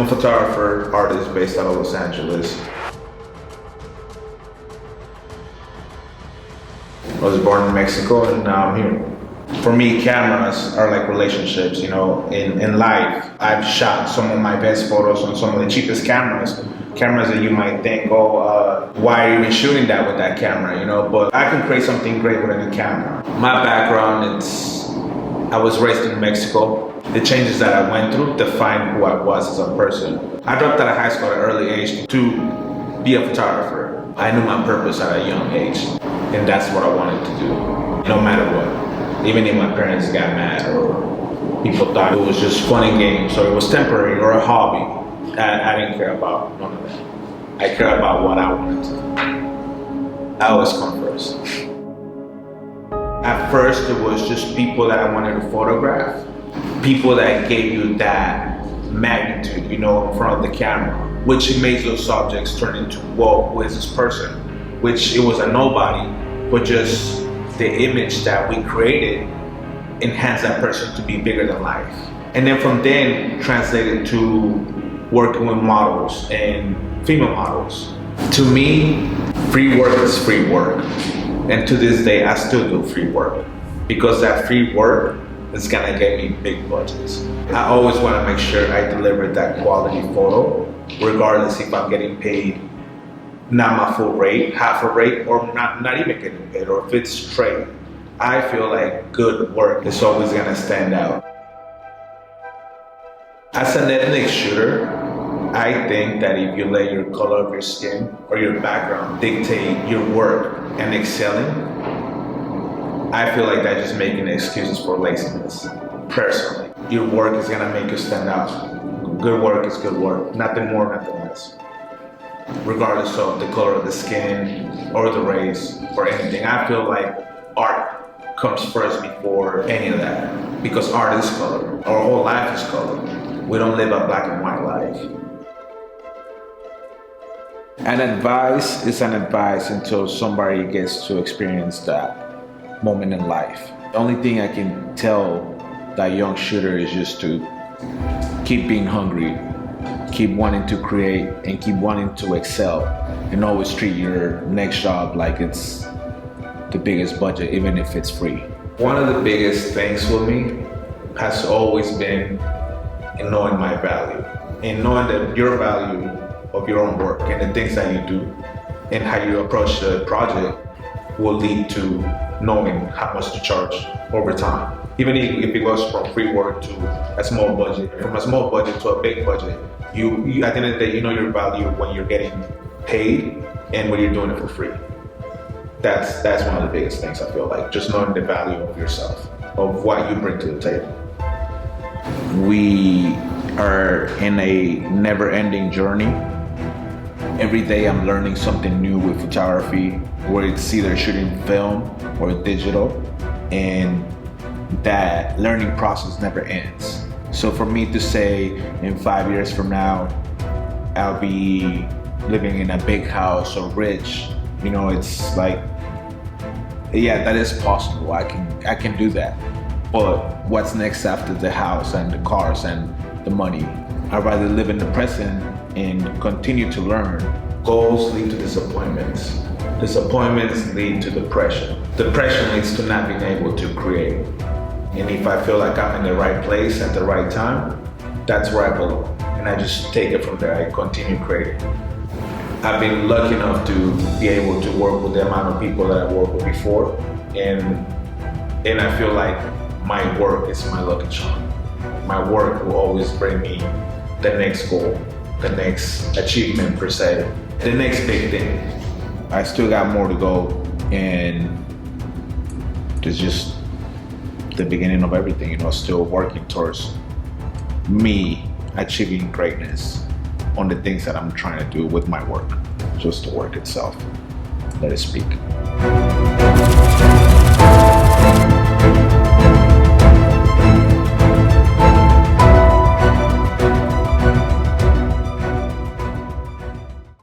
a photographer, artist based out of Los Angeles. I was born in Mexico and now I'm here. For me, cameras are like relationships, you know, in life. I've shot some of my best photos on some of the cheapest cameras that you might think, why are you even shooting that with that camera, you know? But I can create something great with a new camera. My background, I was raised in Mexico. The changes that I went through defined who I was as a person. I dropped out of high school at an early age to be a photographer. I knew my purpose at a young age, and that's what I wanted to do, no matter what. Even if my parents got mad or people thought it was just fun and games or it was temporary or a hobby, I didn't care about none of that. I care about what I wanted to do. I always come first. At first, it was just people that I wanted to photograph. People that gave you that magnitude, you know, in front of the camera, which made those subjects turn into, whoa, who is this person? Which it was a nobody, but just the image that we created enhanced that person to be bigger than life. And then from then, translated to working with models and female models. To me, free work is free work. And to this day, I still do free work because that free work is gonna get me big budgets. I always wanna make sure I deliver that quality photo, regardless if I'm getting paid not my full rate, half a rate, or not even getting paid, or if it's straight. I feel like good work is always gonna stand out. As an ethnic shooter, I think that if you let your color of your skin or your background dictate your work and excelling, I feel like that's just making excuses for laziness, personally. Your work is gonna make you stand out. Good work is good work, nothing more, nothing less. Regardless of the color of the skin or the race or anything. I feel like art comes first before any of that because art is color. Our whole life is color. We don't live a black and white life. An advice is an advice until somebody gets to experience that moment in life. The only thing I can tell that young shooter is just to keep being hungry, keep wanting to create, and keep wanting to excel, and always treat your next job like it's the biggest budget, even if it's free. One of the biggest things for me has always been in knowing my value, and knowing that your value of your own work and the things that you do and how you approach the project will lead to knowing how much to charge over time. Even if it goes from free work to a small budget, from a small budget to a big budget, you at the end of the day, you know your value when you're getting paid and when you're doing it for free. That's one of the biggest things I feel like, just knowing the value of yourself, of what you bring to the table. We are in a never-ending journey. Every day I'm learning something new with photography, where it's either shooting film or digital, and that learning process never ends. So for me to say in 5 years from now, I'll be living in a big house or rich, you know, it's like, yeah, that is possible. I can do that. But what's next after the house and the cars and the money? I'd rather live in the present and continue to learn. Goals lead to disappointments. Disappointments lead to depression. Depression leads to not being able to create. And if I feel like I'm in the right place at the right time, that's where I belong. And I just take it from there. I continue creating. I've been lucky enough to be able to work with the amount of people that I've worked with before. And I feel like my work is my lucky charm. My work will always bring me the next goal, the next achievement per se, the next big thing. I still got more to go, and it's just the beginning of everything, you know, still working towards me achieving greatness on the things that I'm trying to do with my work, just the work itself. Let it speak.